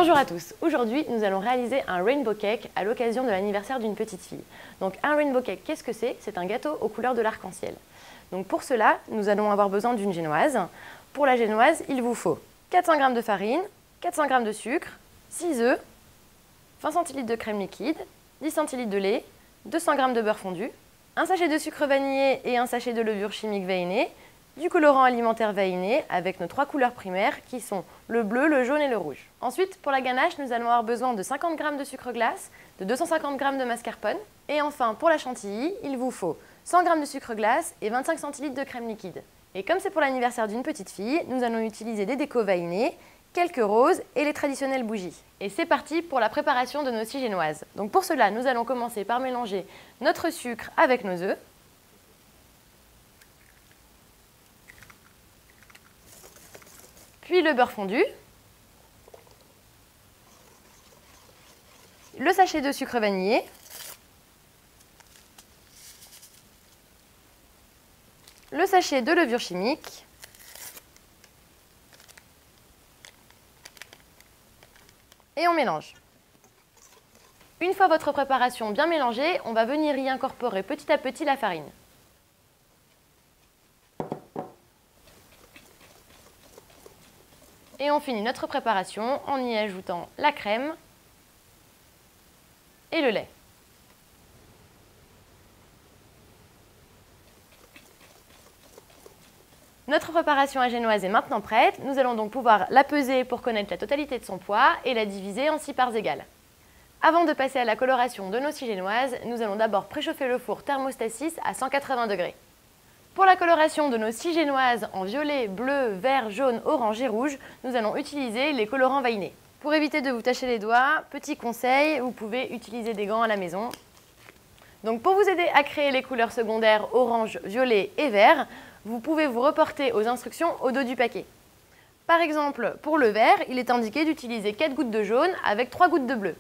Bonjour à tous, aujourd'hui nous allons réaliser un rainbow cake à l'occasion de l'anniversaire d'une petite fille. Donc un rainbow cake, qu'est-ce que c'est? C'est un gâteau aux couleurs de l'arc-en-ciel. Donc pour cela, nous allons avoir besoin d'une génoise. Pour la génoise, il vous faut 400 g de farine, 400 g de sucre, 6 œufs, 20 cl de crème liquide, 10 cl de lait, 200 g de beurre fondu, un sachet de sucre vanillé et un sachet de levure chimique vanillée, du colorant alimentaire vanillé avec nos 3 couleurs primaires qui sont le bleu, le jaune et le rouge. Ensuite, pour la ganache, nous allons avoir besoin de 50 g de sucre glace, de 250 g de mascarpone. Et enfin, pour la chantilly, il vous faut 100 g de sucre glace et 25 cl de crème liquide. Et comme c'est pour l'anniversaire d'une petite fille, nous allons utiliser des décos vanillés, quelques roses et les traditionnelles bougies. Et c'est parti pour la préparation de nos 6 génoises. Donc pour cela, nous allons commencer par mélanger notre sucre avec nos œufs. Puis le beurre fondu, le sachet de sucre vanillé, le sachet de levure chimique, et on mélange. Une fois votre préparation bien mélangée, on va venir y incorporer petit à petit la farine. Et on finit notre préparation en y ajoutant la crème et le lait. Notre préparation à génoise est maintenant prête. Nous allons donc pouvoir la peser pour connaître la totalité de son poids et la diviser en 6 parts égales. Avant de passer à la coloration de nos 6 génoises, nous allons d'abord préchauffer le four thermostat 6 à 180 degrés. Pour la coloration de nos 6 génoises en violet, bleu, vert, jaune, orange et rouge, nous allons utiliser les colorants vanillés. Pour éviter de vous tacher les doigts, petit conseil, vous pouvez utiliser des gants à la maison. Donc pour vous aider à créer les couleurs secondaires orange, violet et vert, vous pouvez vous reporter aux instructions au dos du paquet. Par exemple, pour le vert, il est indiqué d'utiliser 4 gouttes de jaune avec 3 gouttes de bleu.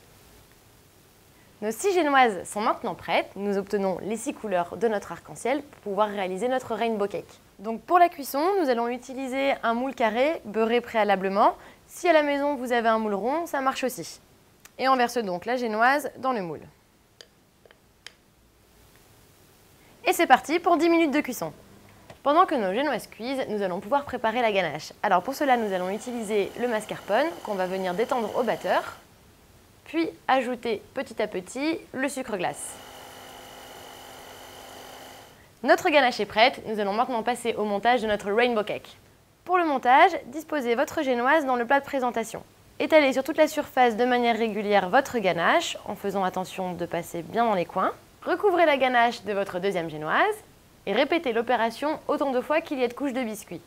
Nos 6 génoises sont maintenant prêtes. Nous obtenons les 6 couleurs de notre arc-en-ciel pour pouvoir réaliser notre rainbow cake. Donc pour la cuisson, nous allons utiliser un moule carré beurré préalablement. Si à la maison vous avez un moule rond, ça marche aussi. Et on verse donc la génoise dans le moule. Et c'est parti pour 10 minutes de cuisson. Pendant que nos génoises cuisent, nous allons pouvoir préparer la ganache. Alors pour cela, nous allons utiliser le mascarpone qu'on va venir détendre au batteur. Puis ajouter petit à petit le sucre glace. Notre ganache est prête, nous allons maintenant passer au montage de notre rainbow cake. Pour le montage, disposez votre génoise dans le plat de présentation. Étalez sur toute la surface de manière régulière votre ganache, en faisant attention de passer bien dans les coins. Recouvrez la ganache de votre deuxième génoise et répétez l'opération autant de fois qu'il y a de couches de biscuits.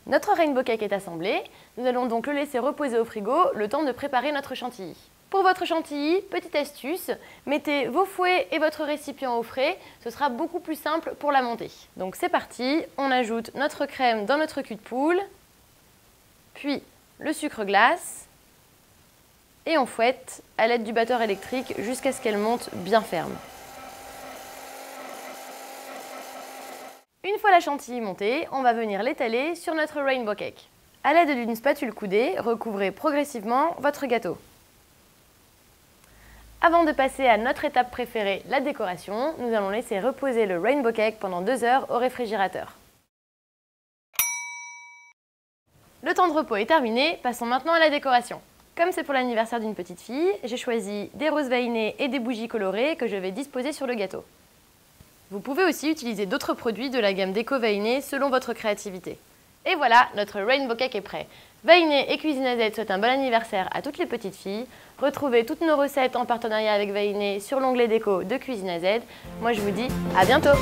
Notre rainbow cake est assemblé, nous allons donc le laisser reposer au frigo le temps de préparer notre chantilly. Pour votre chantilly, petite astuce, mettez vos fouets et votre récipient au frais, ce sera beaucoup plus simple pour la monter. Donc c'est parti, on ajoute notre crème dans notre cul de poule, puis le sucre glace, et on fouette à l'aide du batteur électrique jusqu'à ce qu'elle monte bien ferme. Une fois la chantilly montée, on va venir l'étaler sur notre rainbow cake. À l'aide d'une spatule coudée, recouvrez progressivement votre gâteau. Avant de passer à notre étape préférée, la décoration, nous allons laisser reposer le rainbow cake pendant 2 heures au réfrigérateur. Le temps de repos est terminé, passons maintenant à la décoration. Comme c'est pour l'anniversaire d'une petite fille, j'ai choisi des roses vanillées et des bougies colorées que je vais disposer sur le gâteau. Vous pouvez aussi utiliser d'autres produits de la gamme déco vanillée selon votre créativité. Et voilà, notre rainbow cake est prêt. Vahiné et Cuisine AZ souhaitent un bon anniversaire à toutes les petites filles. Retrouvez toutes nos recettes en partenariat avec Vahiné sur l'onglet déco de Cuisine AZ. Moi je vous dis à bientôt!